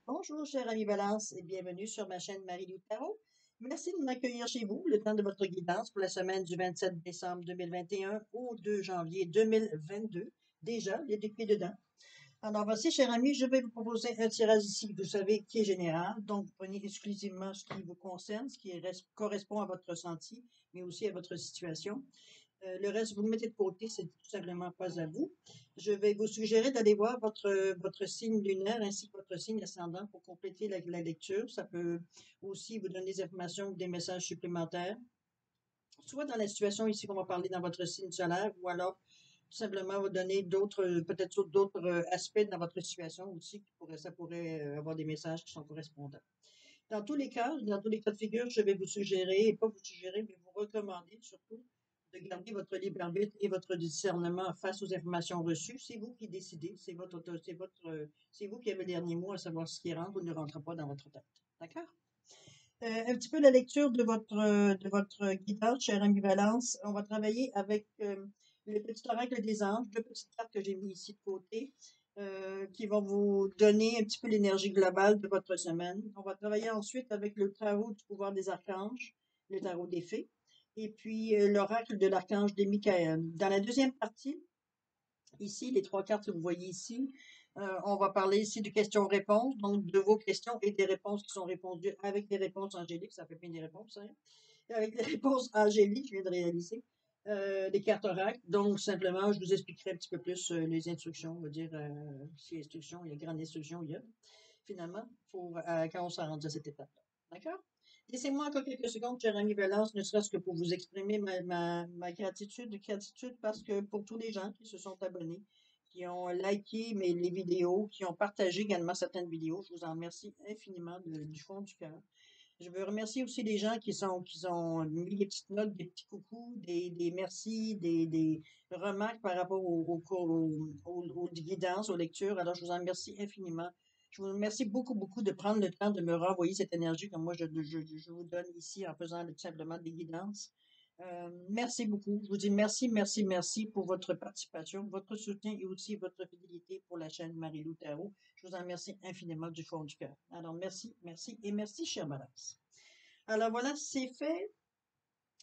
Bonjour, cher ami Balance, et bienvenue sur ma chaîne Marie-Lou Tarot. Merci de m'accueillir chez vous, le temps de votre guidance pour la semaine du 27 décembre 2021 au 2 janvier 2022. Déjà, les deux pieds dedans. Alors, voici, cher ami, je vais vous proposer un tirage ici, vous savez, qui est général. Donc, prenez exclusivement ce qui vous concerne, ce qui correspond à votre ressenti, mais aussi à votre situation. Le reste, vous le mettez de côté, c'est tout simplement pas à vous. Je vais vous suggérer d'aller voir votre signe lunaire ainsi que votre signe ascendant pour compléter la lecture. Ça peut aussi vous donner des informations ou des messages supplémentaires, soit dans la situation ici qu'on va parler dans votre signe solaire, ou alors tout simplement vous donner peut-être d'autres aspects dans votre situation aussi, ça pourrait avoir des messages qui sont correspondants. Dans tous les cas de figure, je vais vous suggérer, et pas vous suggérer, mais vous recommander surtout de garder votre libre arbitre et votre discernement face aux informations reçues. C'est vous qui décidez, c'est vous qui avez le dernier mot à savoir ce qui rentre ou ne rentre pas dans votre tête. D'accord? Un petit peu la lecture de votre guidance, chère ambivalence. On va travailler avec le petit oracle des anges, deux petites cartes que j'ai mis ici de côté, qui vont vous donner un petit peu l'énergie globale de votre semaine. On va travailler ensuite avec le tarot du pouvoir des archanges, le tarot des fées, et puis l'oracle de l'archange des Michael. Dans la deuxième partie, ici, les trois cartes que vous voyez ici, on va parler ici de questions-réponses, donc de vos questions et des réponses qui sont répondues avec des réponses angéliques. Ça fait bien des réponses, hein? Avec des réponses angéliques, je viens de réaliser. Des cartes oracles. Donc, simplement, je vous expliquerai un petit peu plus les instructions, on va dire, si instructions, il y a grande instruction, il y a, finalement, quand on s'en rend à cette étape-là. D'accord? Laissez-moi encore quelques secondes, cher ami Valence, ne serait-ce que pour vous exprimer ma gratitude parce que pour tous les gens qui se sont abonnés, qui ont liké les vidéos, qui ont partagé également certaines vidéos, je vous en remercie infiniment du fond du cœur. Je veux remercier aussi les gens qui ont mis des petites notes, des petits coucous, des merci, des remarques par rapport aux guidances, aux lectures. Alors, je vous en remercie infiniment. Je vous remercie beaucoup, beaucoup de prendre le temps de me renvoyer cette énergie comme moi je vous donne ici en faisant tout simplement des guidances. Merci beaucoup. Je vous dis merci, merci, merci pour votre participation, votre soutien et aussi votre fidélité pour la chaîne Marie-Lou Tarot. Je vous en remercie infiniment du fond du cœur. Alors, merci, merci et merci, chère Balance. Alors voilà, c'est fait.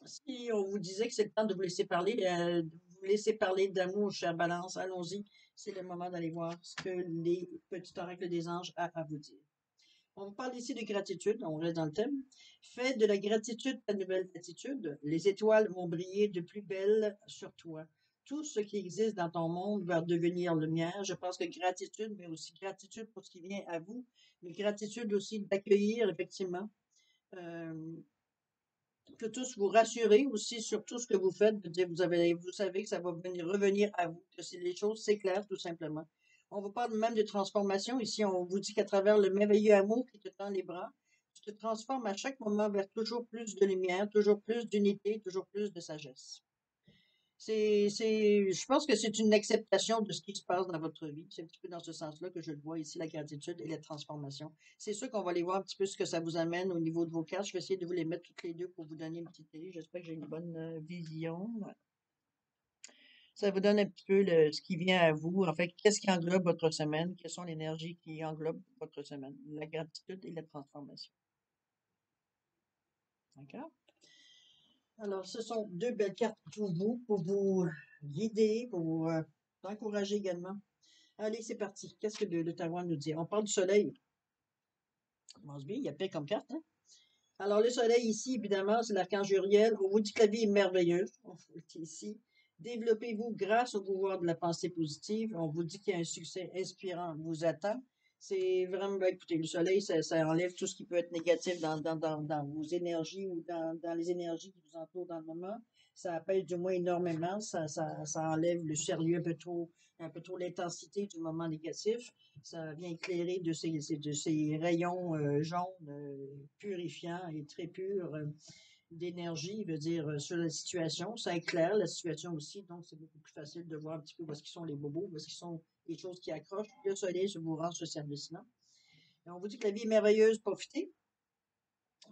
Si on vous disait que c'est le temps de vous laisser parler d'amour, chère Balance, allons-y. C'est le moment d'aller voir ce que les petits oracles des anges a à vous dire. On parle ici de gratitude, on reste dans le thème. Fais de la gratitude ta nouvelle attitude. Les étoiles vont briller de plus belle sur toi. Tout ce qui existe dans ton monde va devenir lumière. Je pense que gratitude, mais aussi gratitude pour ce qui vient à vous, mais gratitude aussi d'accueillir, effectivement, euh, que tous vous rassurez aussi sur tout ce que vous faites, de dire vous savez que ça va revenir à vous, que les choses s'éclairent tout simplement. On vous parle même de transformation. Ici, on vous dit qu'à travers le merveilleux amour qui te tend les bras, tu te transformes à chaque moment vers toujours plus de lumière, toujours plus d'unité, toujours plus de sagesse. Je pense que c'est une acceptation de ce qui se passe dans votre vie. C'est un petit peu dans ce sens-là que je le vois ici, la gratitude et la transformation. C'est sûr qu'on va aller voir un petit peu ce que ça vous amène au niveau de vos cartes. Je vais essayer de vous les mettre toutes les deux pour vous donner une petite idée. J'espère que j'ai une bonne vision. Voilà. Ça vous donne un petit peu ce qui vient à vous. En fait, qu'est-ce qui englobe votre semaine? Quelles sont les énergies qui englobent votre semaine? La gratitude et la transformation. D'accord? Alors, ce sont deux belles cartes pour vous guider, pour vous encourager également. Allez, c'est parti. Qu'est-ce que le tarot nous dit? On parle du soleil. Ça commence bien, il y a pire comme carte, hein? Alors, le soleil ici, évidemment, c'est l'archange Uriel. On vous dit que la vie est merveilleuse. On vous le dit ici. Développez-vous grâce au pouvoir de la pensée positive. On vous dit qu'il y a un succès inspirant vous attend. C'est vraiment, ben, écoutez, le soleil, ça enlève tout ce qui peut être négatif dans vos énergies ou dans les énergies qui vous entourent dans le moment. Ça apaise du moins énormément. Ça enlève le sérieux un peu trop l'intensité du moment négatif. Ça vient éclairer de ces rayons jaunes purifiants et très purs d'énergie, veut dire, sur la situation. Ça éclaire la situation aussi, donc c'est beaucoup plus facile de voir un petit peu où est-ce qu'ils sont les bobos, où est-ce qu'ils sont les choses qui accrochent. Le soleil se vous rend ce service-là. Et on vous dit que la vie est merveilleuse, profitez.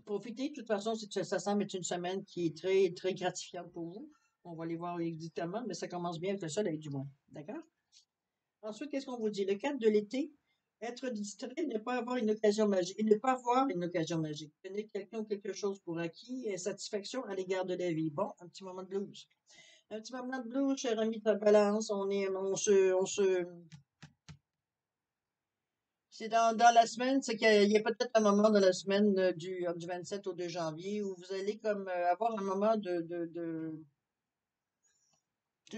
Profitez, de toute façon, ça semble être une semaine qui est très, très gratifiante pour vous. On va aller voir exactement, mais ça commence bien avec le soleil du moins. D'accord? Ensuite, qu'est-ce qu'on vous dit? Le cadre de l'été, Être distrait, ne pas avoir une occasion magique. Et ne pas voir une occasion magique. Tenir quelqu'un ou quelque chose pour acquis, insatisfaction à l'égard de la vie. Bon, un petit moment de blues. Un petit moment de blues, cher ami de ta balance. C'est dans la semaine, c'est qu'il y a peut-être un moment dans la semaine du 27 au 2 janvier où vous allez comme avoir un moment de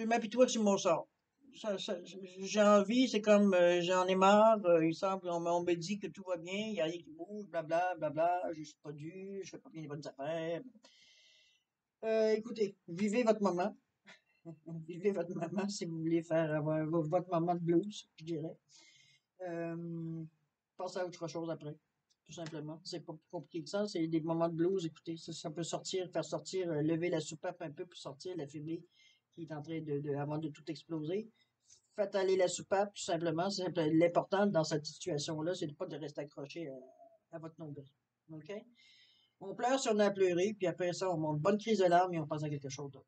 m'apitoie sur mon sort. J'ai envie, c'est comme j'en ai marre, il semble, on me dit que tout va bien, il n'y a rien qui bouge, blabla, blabla, je suis pas dû, je fais pas bien les bonnes affaires. Écoutez, vivez votre moment. Vivez votre moment si vous voulez faire avoir votre moment de blues, je dirais. Euh, Passez à autre chose après, tout simplement. C'est pas plus compliqué que ça. C'est des moments de blues. Écoutez, ça peut sortir, faire sortir, lever la soupape un peu pour sortir la fumée qui est en train avant de tout exploser. Faites aller la soupape, tout simplement. L'important dans cette situation-là, c'est de pas de rester accroché à votre nombril. OK? On pleure si on a pleuré, puis après ça, on monte une bonne crise de larmes et on passe à quelque chose d'autre.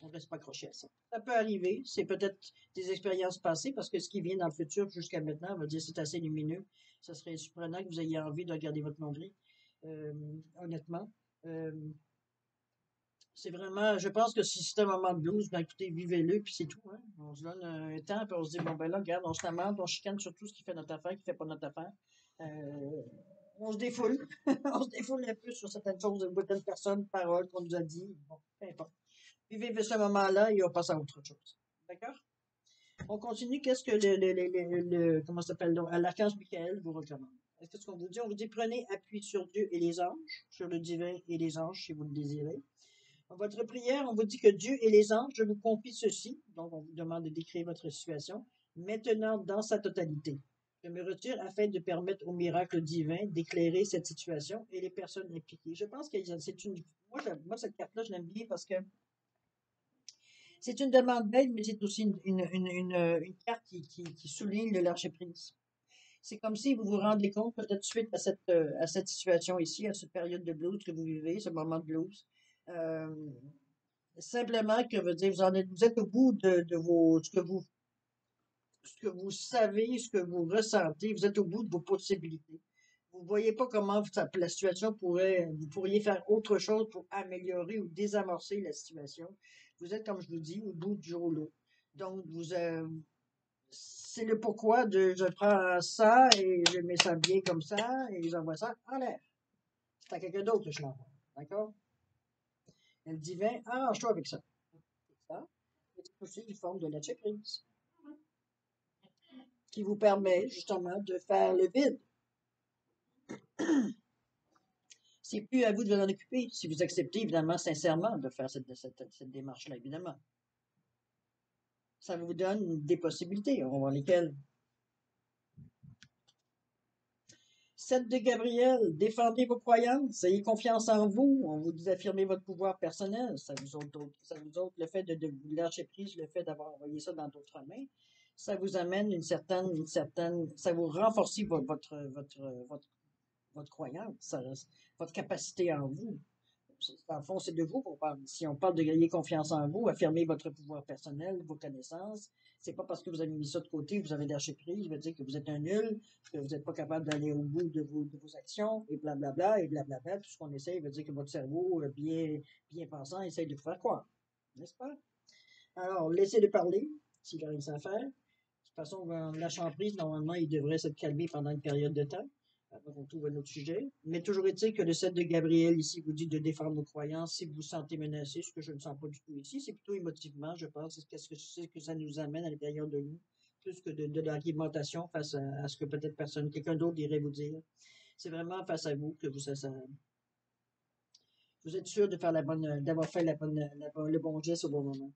On ne reste pas accroché à ça. Ça peut arriver. C'est peut-être des expériences passées parce que ce qui vient dans le futur jusqu'à maintenant, on va dire c'est assez lumineux. Ça serait surprenant que vous ayez envie de regarder votre nombril. Euh, Honnêtement. Euh, c'est vraiment, je pense que si c'est un moment de blues, ben écoutez, vivez-le, puis c'est tout, hein. On se donne un temps, puis on se dit, bon ben là, regarde, on se lamente, on chicane sur tout ce qui fait notre affaire, qui fait pas notre affaire. Euh, on se défoule. On se défoule un peu sur certaines choses, de certaines personnes, paroles qu'on nous a dit. Bon, peu importe. Vivez ce moment-là et on passe à autre chose. D'accord? On continue. Qu'est-ce que comment ça s'appelle, donc, l'archange Michael vous recommande? Qu'est-ce qu'on vous dit? On vous dit prenez appui sur Dieu et les anges, sur le divin et les anges si vous le désirez. Dans votre prière, on vous dit que Dieu et les anges, je vous confie ceci. Donc, on vous demande de décrire votre situation. Maintenant, dans sa totalité. Je me retire afin de permettre au miracle divin d'éclairer cette situation et les personnes impliquées. Je pense que c'est une. Moi, cette carte-là, je l'aime bien parce que c'est une demande d'aide, mais c'est aussi une carte qui souligne le lâcher-prise. C'est comme si vous vous rendez compte, peut-être suite à cette situation ici, à cette période de blues que vous vivez, ce moment de blues, euh, simplement que veut dire, vous êtes au bout de ce que vous savez, ce que vous ressentez, vous êtes au bout de vos possibilités. Vous voyez pas comment la situation vous pourriez faire autre chose pour améliorer ou désamorcer la situation. Vous êtes, comme je vous dis, au bout du rouleau. Donc, c'est le pourquoi de je prends ça et je mets ça bien comme ça et j'envoie ça en l'air. C'est à quelqu'un d'autre que je l'envoie. D'accord? Et le divin, arrange-toi avec ça. Ça. C'est aussi une forme de lâcher prise qui vous permet justement de faire le vide. C'est plus à vous de vous en occuper, si vous acceptez évidemment sincèrement de faire cette démarche-là, évidemment. Ça vous donne des possibilités, on va voir lesquelles. 7 de Gabriel, défendez vos croyances, ayez confiance en vous, on vous dit d'affirmer votre pouvoir personnel, ça vous ôte le fait de vous lâcher prise, le fait d'avoir envoyé ça dans d'autres mains, ça vous amène ça vous renforce votre croyance, votre capacité en vous. Dans le fond, c'est de vous qu'on parle. Si on parle de gagner confiance en vous, affirmer votre pouvoir personnel, vos connaissances, c'est pas parce que vous avez mis ça de côté, que vous avez lâché prise, veut dire que vous êtes un nul, que vous n'êtes pas capable d'aller au bout de vos actions, et blablabla, et blablabla. Tout ce qu'on essaye veut dire que votre cerveau, bien pensant, essaye de vous faire croire. N'est-ce pas? Alors, laissez-le parler, s'il a rien à faire. De toute façon, lâchant prise, normalement, il devrait se calmer pendant une période de temps. Après, on trouve un autre sujet. Mais toujours est-il que le 7 de Gabriel ici vous dit de défendre vos croyances si vous vous sentez menacé, ce que je ne sens pas du tout ici. C'est plutôt émotivement, je pense. C'est ce que ça nous amène à l'intérieur de nous, plus que de l'argumentation face à ce que peut-être quelqu'un d'autre irait vous dire. C'est vraiment face à vous que vous êtes sûr de faire d'avoir fait le bon geste au bon moment.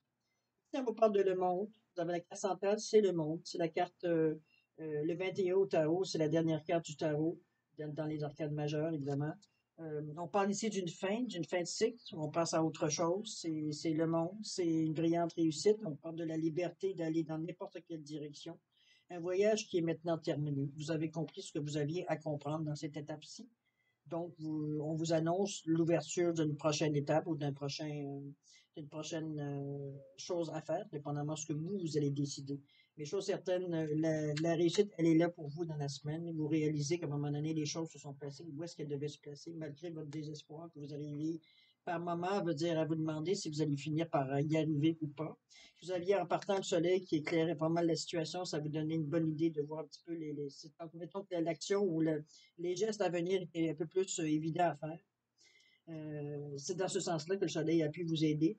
Si on vous parle de le monde, vous avez la carte centrale, c'est le monde. C'est la carte, le 21 au tarot, c'est la dernière carte du tarot, dans les arcades majeures, évidemment. On parle ici d'une fin de cycle. On passe à autre chose. C'est le monde, c'est une brillante réussite. On parle de la liberté d'aller dans n'importe quelle direction. Un voyage qui est maintenant terminé. Vous avez compris ce que vous aviez à comprendre dans cette étape-ci. Donc, on vous annonce l'ouverture d'une prochaine étape ou d'une prochaine chose à faire, dépendamment de ce que vous allez décider. Mais chose certaine, la réussite, elle est là pour vous dans la semaine. Vous réalisez qu'à un moment donné, les choses se sont placées où est-ce qu'elles devaient se placer, malgré votre désespoir, que vous arrivez par moment, veut dire à vous demander si vous allez finir par y arriver ou pas. Vous aviez en partant le soleil qui éclairait pas mal la situation, ça vous donnait une bonne idée de voir un petit peu mettons que l'action ou les gestes à venir étaient un peu plus évidents à faire. C'est dans ce sens-là que le soleil a pu vous aider.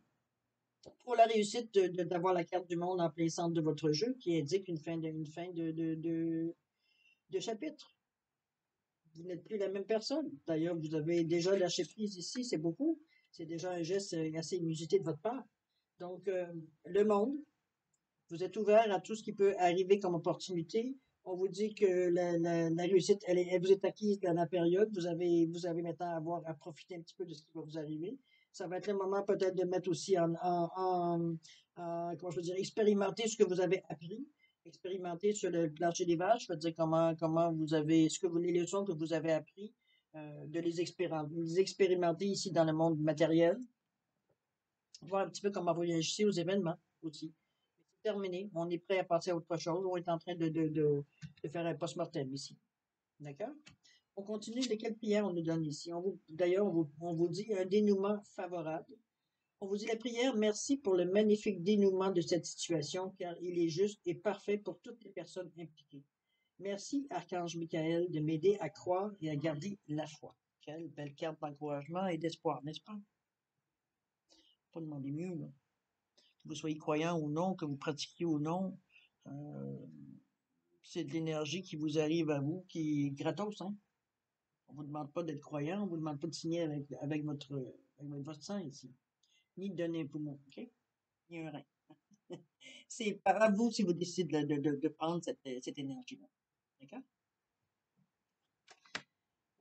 Pour la réussite d'avoir la carte du monde en plein centre de votre jeu qui indique une fin de chapitre. Vous n'êtes plus la même personne. D'ailleurs, vous avez déjà lâché prise ici, c'est beaucoup. C'est déjà un geste assez inusité de votre part. Donc, le monde, vous êtes ouvert à tout ce qui peut arriver comme opportunité. On vous dit que la réussite, elle vous est acquise dans la période. Vous avez maintenant à profiter un petit peu de ce qui va vous arriver. Ça va être le moment peut-être de mettre aussi comment je veux dire, expérimenter ce que vous avez appris, expérimenter sur le plancher des vaches, je veux dire comment vous avez, les leçons que vous avez appris, de les expérimenter ici dans le monde matériel, voir un petit peu comment vous réagissez aux événements aussi. C'est terminé. On est prêt à passer à autre chose. On est en train de faire un post-mortem ici. D'accord? On continue. De quelle prière on nous donne ici? D'ailleurs, on vous dit un dénouement favorable. On vous dit la prière, merci pour le magnifique dénouement de cette situation, car il est juste et parfait pour toutes les personnes impliquées. Merci, Archange Michael, de m'aider à croire et à garder la foi. Quelle belle carte d'encouragement et d'espoir, n'est-ce pas? Pas demander mieux, là. Que vous soyez croyant ou non, que vous pratiquiez ou non, euh, c'est de l'énergie qui vous arrive à vous, qui est gratos, hein? On vous demande pas d'être croyant, on vous demande pas de signer avec votre sang ici, ni de donner un poumon, OK? Ni un rein. C'est par vous si vous décidez de prendre cette énergie-là. D'accord?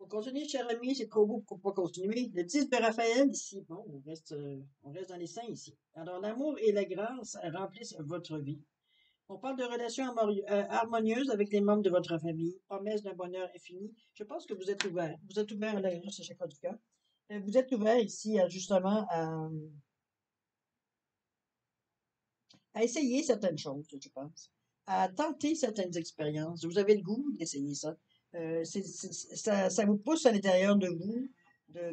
On continue, cher ami, c'est trop beau pour pas continuer. Le 10 de Raphaël, ici, bon, on reste dans les saints ici. Alors, l'amour et la grâce remplissent votre vie. On parle de relations harmonieuses avec les membres de votre famille, promesse d'un bonheur infini. Je pense que vous êtes ouvert. Vous êtes ouvert à la grâce à chaque fois du cas. Vous êtes ouvert ici justement à essayer certaines choses, je pense, à tenter certaines expériences. Vous avez le goût d'essayer ça. Ça vous pousse à l'intérieur de vous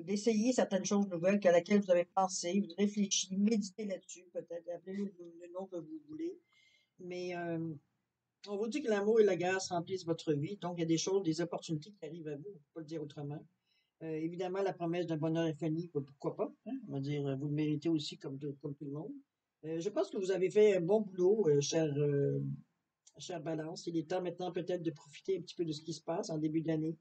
d'essayer certaines choses nouvelles à laquelle vous avez pensé, vous réfléchissez, méditez là-dessus, peut-être, appelez-le le nom que vous voulez. Mais on vous dit que l'amour et la grâce remplissent votre vie, donc il y a des choses, des opportunités qui arrivent à vous, on ne peut pas le dire autrement. Évidemment, la promesse d'un bonheur infini, pourquoi pas, hein? On va dire, vous le méritez aussi comme tout le monde. Je pense que vous avez fait un bon boulot, cher Balance. Il est temps maintenant peut-être de profiter un petit peu de ce qui se passe en début d'année,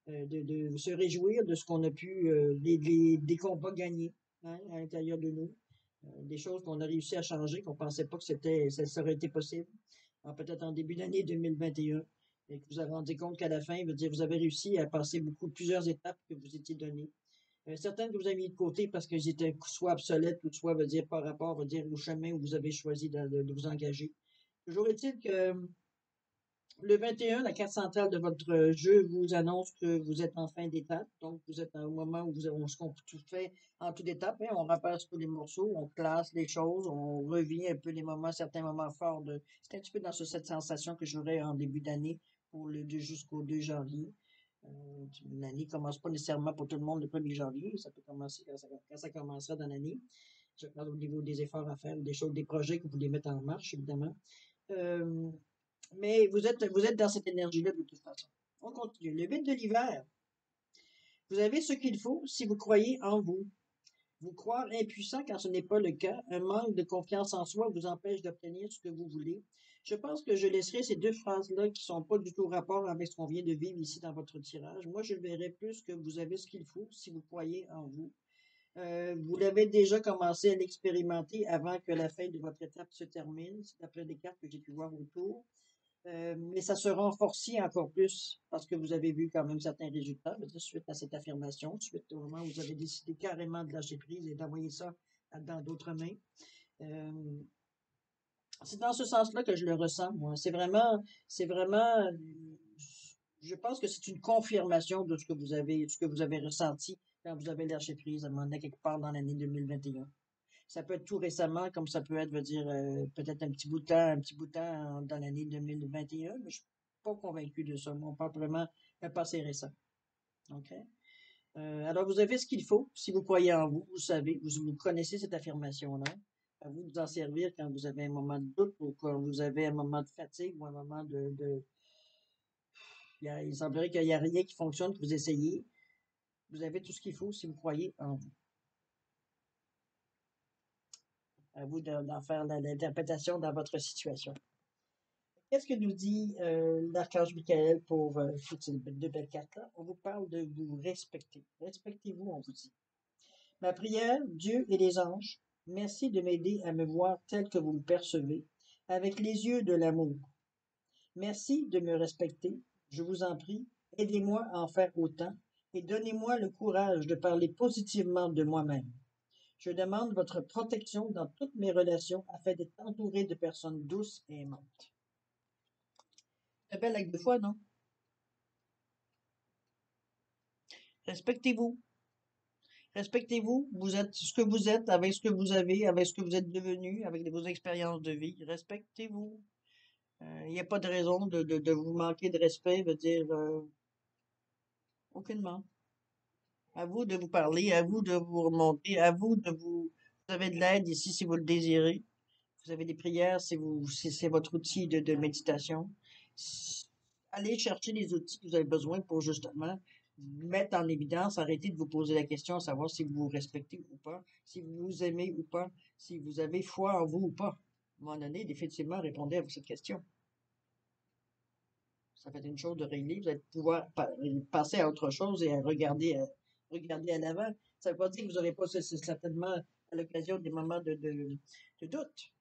de se réjouir de ce qu'on a pu, des combats gagnés, hein, à l'intérieur de nous, des choses qu'on a réussi à changer, qu'on pensait pas que ça aurait été possible, peut-être en début d'année 2021, et que vous vous rendez compte qu'à la fin, veut dire, vous avez réussi à passer plusieurs étapes que vous étiez données. Certaines que vous avez mis de côté parce qu'elles étaient soit obsolètes ou soit, veut dire, par rapport, veut dire, au chemin où vous avez choisi de vous engager. Toujours est-il que le 21, la carte centrale de votre jeu vous annonce que vous êtes en fin d'étape. Donc, vous êtes au moment où on tout fait en toute étape, hein. On repasse tous les morceaux, on classe les choses, on revient un peu certains moments forts c'est un petit peu dans cette sensation que j'aurai en début d'année jusqu'au 2 janvier. L'année commence pas nécessairement pour tout le monde le 1er janvier. Ça peut commencer quand ça commencera dans l'année. Je parle au niveau des efforts à faire, des choses, des projets que vous voulez mettre en marche, évidemment. Euh, mais vous êtes dans cette énergie-là de toute façon. On continue. Le 8 de l'hiver. Vous avez ce qu'il faut si vous croyez en vous. Vous croire impuissant quand ce n'est pas le cas, un manque de confiance en soi vous empêche d'obtenir ce que vous voulez. Je pense que je laisserai ces deux phrases-là qui sont pas du tout rapport avec ce qu'on vient de vivre ici dans votre tirage. Moi, je verrais plus que vous avez ce qu'il faut si vous croyez en vous. Vous l'avez déjà commencé à l'expérimenter avant que la fin de votre étape se termine. C'est d'après des cartes que j'ai pu voir autour. Mais ça se renforcit encore plus parce que vous avez vu quand même certains résultats, suite à cette affirmation, suite au moment où vous avez décidé carrément de lâcher prise et d'envoyer ça dans d'autres mains. Euh, c'est dans ce sens-là que je le ressens, moi. C'est vraiment, je pense que c'est une confirmation de ce que vous avez ressenti quand vous avez lâché prise à un moment donné, quelque part dans l'année 2021. Ça peut être tout récemment, comme ça peut être, veut dire, peut-être un petit bout de temps dans l'année 2021, mais je suis pas convaincu de ça. Moi, on parle vraiment d'un passé récent. OK? Alors, vous avez ce qu'il faut. Si vous croyez en vous, vous savez, vous connaissez cette affirmation-là. À vous de vous en servir quand vous avez un moment de doute ou quand vous avez un moment de fatigue ou un moment il semblerait qu'il n'y a rien qui fonctionne, que vous essayez. Vous avez tout ce qu'il faut si vous croyez en vous. À vous d'en faire l'interprétation dans votre situation. Qu'est-ce que nous dit l'archange Michael pour toutes ces deux belles cartes-là? On vous parle de vous respecter. Respectez-vous, on vous dit. Ma prière, Dieu et les anges, merci de m'aider à me voir tel que vous me percevez, avec les yeux de l'amour. Merci de me respecter, je vous en prie, aidez-moi à en faire autant et donnez-moi le courage de parler positivement de moi-même. Je demande votre protection dans toutes mes relations afin d'être entouré de personnes douces et aimantes. C'est belle avec deux fois, non? Respectez-vous. Respectez-vous. Vous êtes ce que vous êtes, avec ce que vous avez, avec ce que vous êtes devenu, avec vos expériences de vie. Respectez-vous. Il n'y a pas de raison de vous manquer de respect, veut dire aucunement. À vous de vous parler, à vous de vous remonter, à vous de vous. Vous avez de l'aide ici si vous le désirez. Vous avez des prières si c'est votre outil de méditation. Allez chercher les outils que vous avez besoin pour justement mettre en évidence, arrêter de vous poser la question, savoir si vous vous respectez ou pas, si vous vous aimez ou pas, si vous avez foi en vous ou pas. À un moment donné, définitivement, répondez à cette question. Ça fait une chose de régler, vous allez pouvoir passer à autre chose et à regarder à l'avant. Ça ne veut pas dire que vous n'aurez pas certainement à l'occasion des moments de doute.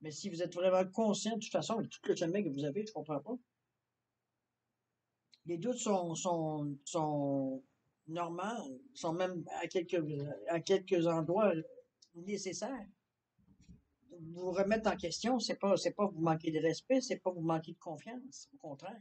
Mais si vous êtes vraiment conscient, de toute façon, avec tout le chemin que vous avez, je comprends pas. Les doutes sont normaux, sont même à quelques endroits nécessaires. Vous remettre en question, c'est pas vous manquer de respect, c'est pas vous manquer de confiance. Au contraire.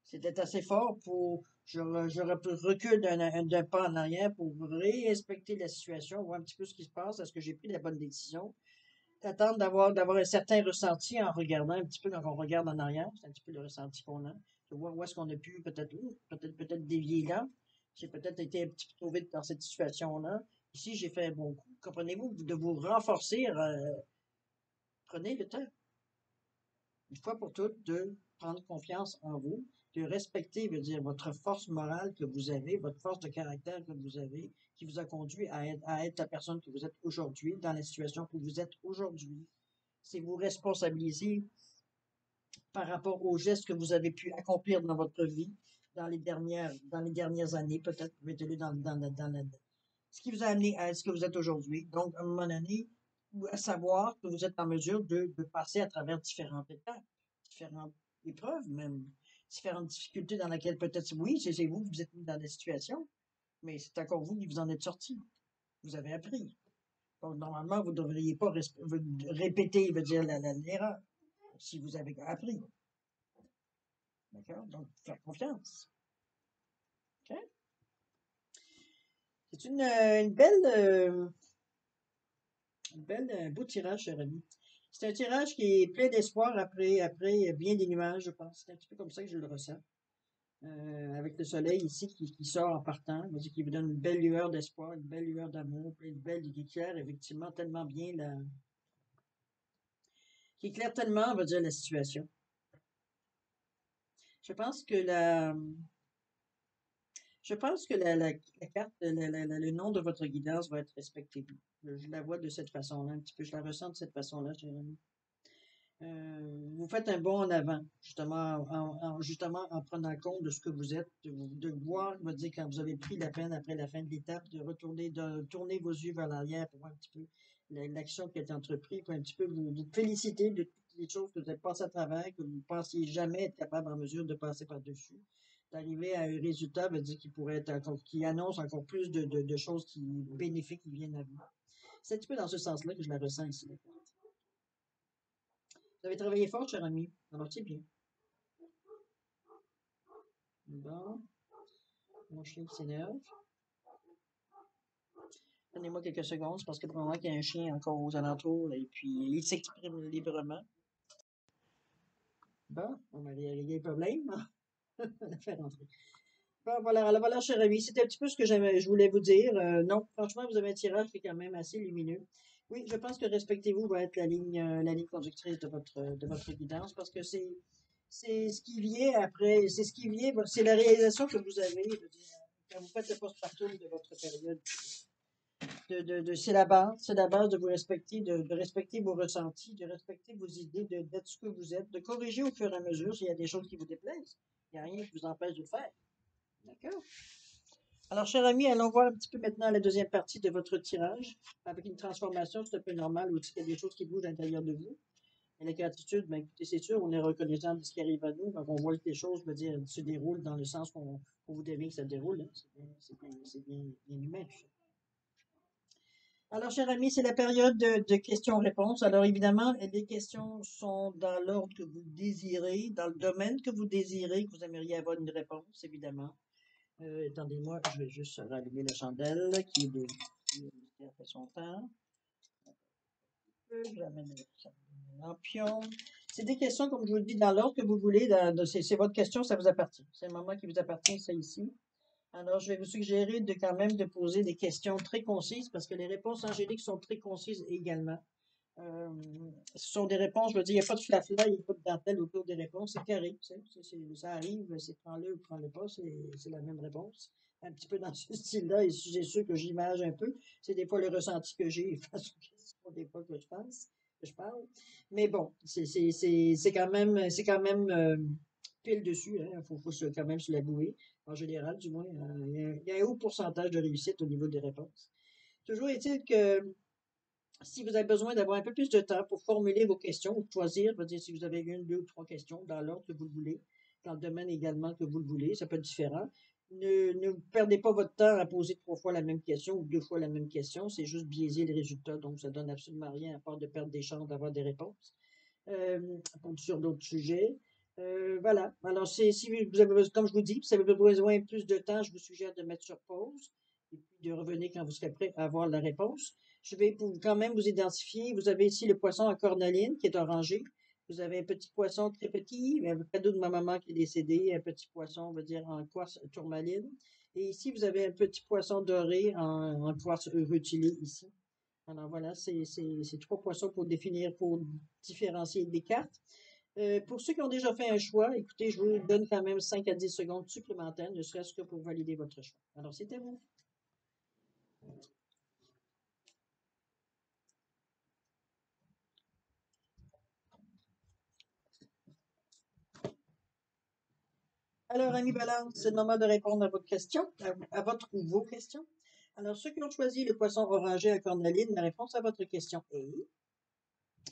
C'était assez fort pour, je recule d'un pas en arrière pour respecter la situation, voir un petit peu ce qui se passe, est-ce que j'ai pris la bonne décision, attendre d'avoir un certain ressenti en regardant un petit peu quand on regarde en arrière, c'est un petit peu le ressenti qu'on a, de voir où est-ce qu'on a pu peut-être dévier là. J'ai peut-être été un petit peu trop vite dans cette situation-là. Ici, j'ai fait un bon coup. Comprenez-vous, de vous renforcer, prenez le temps, une fois pour toutes, de prendre confiance en vous, de respecter, veut dire, votre force morale que vous avez, votre force de caractère que vous avez, qui vous a conduit à être la personne que vous êtes aujourd'hui, dans la situation que vous êtes aujourd'hui. C'est vous responsabiliser par rapport aux gestes que vous avez pu accomplir dans votre vie, dans les dernières années, peut-être, mettez-le ce qui vous a amené à ce que vous êtes aujourd'hui. Donc, à un moment donné, à savoir que vous êtes en mesure de passer à travers différentes étapes, différentes épreuves même, différentes difficultés dans lesquelles peut-être, oui, c'est vous qui vous êtes mis dans la situation, mais c'est encore vous qui vous en êtes sorti. Vous avez appris. Donc, normalement, vous ne devriez pas répéter, veut dire, l'erreur, si vous avez appris. D'accord? Donc, faire confiance. OK? C'est un beau tirage, cher ami. C'est un tirage qui est plein d'espoir après bien des nuages, je pense. C'est un petit peu comme ça que je le ressens. Avec le soleil ici qui sort en partant, qui vous donne une belle lueur d'espoir, une belle lueur d'amour, une belle qui éclaire effectivement tellement bien qui éclaire tellement, on va dire, la situation. Je pense que la carte, le nom de votre guidance va être respecté. Je la vois de cette façon-là, un petit peu, je la ressens de cette façon-là, Jérémy. Vous faites un bond en avant, justement en prenant compte de ce que vous êtes, de voir, je veux dire, quand vous avez pris la peine après la fin de l'étape, de tourner vos yeux vers l'arrière pour voir un petit peu l'action qui a été entreprise, pour un petit peu vous féliciter de toutes les choses que vous avez passées à travers, que vous ne pensiez jamais être capable en mesure de passer par-dessus, d'arriver à un résultat, veut dire, qui annonce encore plus de choses bénéfiques qui viennent à vous. C'est un petit peu dans ce sens-là que je la ressens ici. Vous avez travaillé fort, cher ami. Alors, c'est bien. Bon, mon chien qui s'énerve. Donnez-moi quelques secondes, c'est parce que probablement qu'il y a un chien encore aux alentours et puis il s'exprime librement. Bon, on a réglé le problème. On l'a fait rentrer. Bon, voilà, alors voilà, cher ami, c'était un petit peu ce que je voulais vous dire. Non, franchement, vous avez un tirage qui est quand même assez lumineux. Oui, je pense que respectez-vous va être la ligne conductrice de votre guidance parce que c'est ce qui vient après, c'est ce qui vient, c'est la réalisation que vous avez, je veux dire, quand vous faites le post-partum de votre période. C'est la base de vous respecter, de respecter vos ressentis, de respecter vos idées, d'être ce que vous êtes, de corriger au fur et à mesure s'il y a des choses qui vous déplaisent. Il n'y a rien qui vous empêche de le faire. D'accord? Alors, cher ami, allons voir un petit peu maintenant la deuxième partie de votre tirage, avec une transformation, c'est un peu normal, où il y a des choses qui bougent à l'intérieur de vous. Et la gratitude, ben, écoutez, c'est sûr, on est reconnaissant de ce qui arrive à nous, donc on voit que les choses, veut dire, se déroulent dans le sens qu'on vous devez que ça déroule. Hein. C'est bien humain, tout ça. Alors, cher ami, c'est la période de questions-réponses. Alors, évidemment, les questions sont dans l'ordre que vous désirez, dans le domaine que vous désirez, que vous aimeriez avoir une réponse, évidemment. Attendez-moi, je vais juste rallumer la chandelle qui a fait son temps. J'amène le lampion. C'est des questions, comme je vous le dis, dans l'ordre que vous voulez. C'est votre question, ça vous appartient. C'est le moment qui vous appartient, ça ici. Alors, je vais vous suggérer de quand même de poser des questions très concises parce que les réponses angéliques sont très concises également. Euh, Ce sont des réponses, je veux dire, il n'y a pas de flafla, il n'y a pas de dentelle autour des réponses, c'est carré, ça arrive, c'est prends-le ou prends-le pas, c'est la même réponse. Un petit peu dans ce style-là, et c'est sûr que j'image un peu, c'est des fois le ressenti que j'ai face aux questions, des fois que je parle. Mais bon, c'est quand même pile dessus, hein, faut quand même se l'avouer, en général, du moins, il y a un haut pourcentage de réussite au niveau des réponses. Toujours est-il que si vous avez besoin d'avoir un peu plus de temps pour formuler vos questions ou choisir, je veux dire, si vous avez une, deux ou trois questions dans l'ordre que vous le voulez, dans le domaine également que vous le voulez, ça peut être différent. Ne perdez pas votre temps à poser trois fois la même question ou deux fois la même question. C'est juste biaiser les résultats, donc ça donne absolument rien à part de perdre des chances d'avoir des réponses euh, sur d'autres sujets. Voilà. Alors, si vous avez, comme je vous dis, si vous avez besoin de plus de temps, je vous suggère de mettre sur pause et puis de revenir quand vous serez prêt à avoir la réponse. Je vais quand même vous identifier. Vous avez ici le poisson à cornaline qui est orangé. Vous avez un petit poisson très petit, un cadeau de ma maman qui est décédée, un petit poisson, on va dire, en quartz tourmaline. Et ici, vous avez un petit poisson doré en quartz rutilé ici. Alors voilà, c'est trois poissons pour différencier des cartes. Pour ceux qui ont déjà fait un choix, écoutez, je vous donne quand même 5 à 10 secondes supplémentaires, ne serait-ce que pour valider votre choix. Alors, c'est à vous. Alors, Ami Balance, c'est le moment de répondre à votre question, à votre ou vos questions. Alors, ceux qui ont choisi le poisson orangé à cornaline, la réponse à votre question est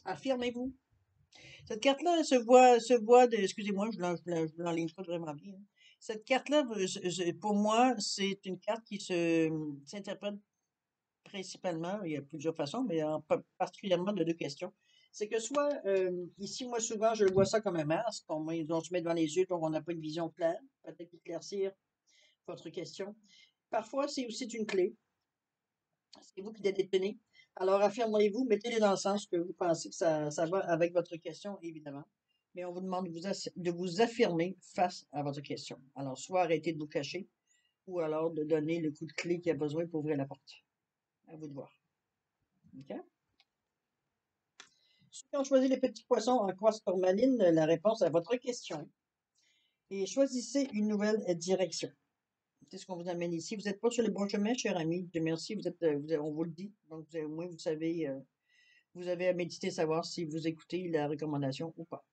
affirmez-vous. Cette carte-là excusez-moi, je l'enligne pas vraiment bien. Cette carte-là, pour moi, c'est une carte qui s'interprète principalement, il y a plusieurs façons, mais particulièrement de deux questions. C'est que soit, ici, moi, souvent, je vois ça comme un masque, on se met devant les yeux, donc on n'a pas une vision claire, peut-être éclaircir votre question. Parfois, c'est aussi une clé. C'est vous qui la détenez. Alors, affirmez-vous, mettez-les dans le sens que vous pensez que ça va avec votre question, évidemment. Mais on vous demande de vous affirmer face à votre question. Alors, soit arrêtez de vous cacher, ou alors de donner le coup de clé qu'il y a besoin pour ouvrir la porte. À vous de voir. OK? Ceux qui ont choisi les petits poissons en croix tourmaline, la réponse à votre question. Et choisissez une nouvelle direction. C'est ce qu'on vous amène ici. Vous n'êtes pas sur le bon chemin, cher ami. Dieu merci, on vous le dit. Donc, au moins, vous savez, vous avez à méditer, savoir si vous écoutez la recommandation ou pas.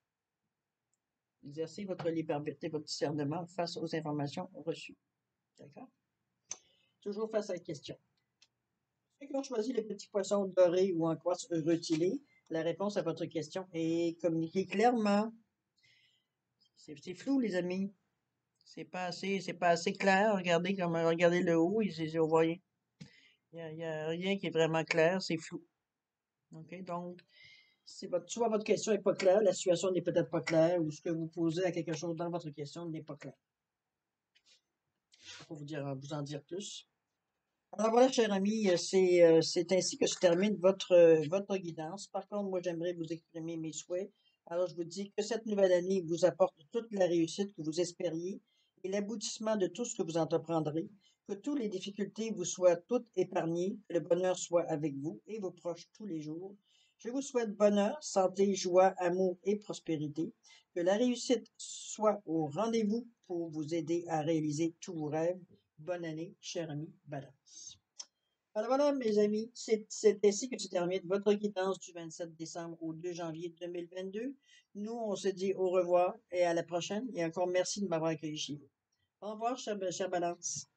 Exercez votre liberté, votre discernement face aux informations reçues. D'accord? Toujours face à la question. Ceux qui ont choisi les petits poissons dorés ou en quartz rutilé, la réponse à votre question est communiquée clairement. C'est flou, les amis. C'est pas assez clair. Regardez le haut, on voit rien. Il y a rien qui est vraiment clair, c'est flou. OK? Donc, soit votre question n'est pas claire, la situation n'est peut-être pas claire, ou ce que vous posez à quelque chose dans votre question n'est pas clair. Pour vous en dire plus. Alors voilà, cher ami, c'est ainsi que se termine votre guidance. Par contre, moi, j'aimerais vous exprimer mes souhaits. Alors, je vous dis que cette nouvelle année vous apporte toute la réussite que vous espériez et l'aboutissement de tout ce que vous entreprendrez, que toutes les difficultés vous soient toutes épargnées, que le bonheur soit avec vous et vos proches tous les jours. Je vous souhaite bonheur, santé, joie, amour et prospérité, que la réussite soit au rendez-vous pour vous aider à réaliser tous vos rêves. Bonne année, cher ami Balance. Alors voilà, mes amis, c'est ainsi que se termine votre guidance du 27 décembre au 2 janvier 2022. Nous, on se dit au revoir et à la prochaine. Et encore merci de m'avoir accueilli chez vous. Au revoir, cher Balance.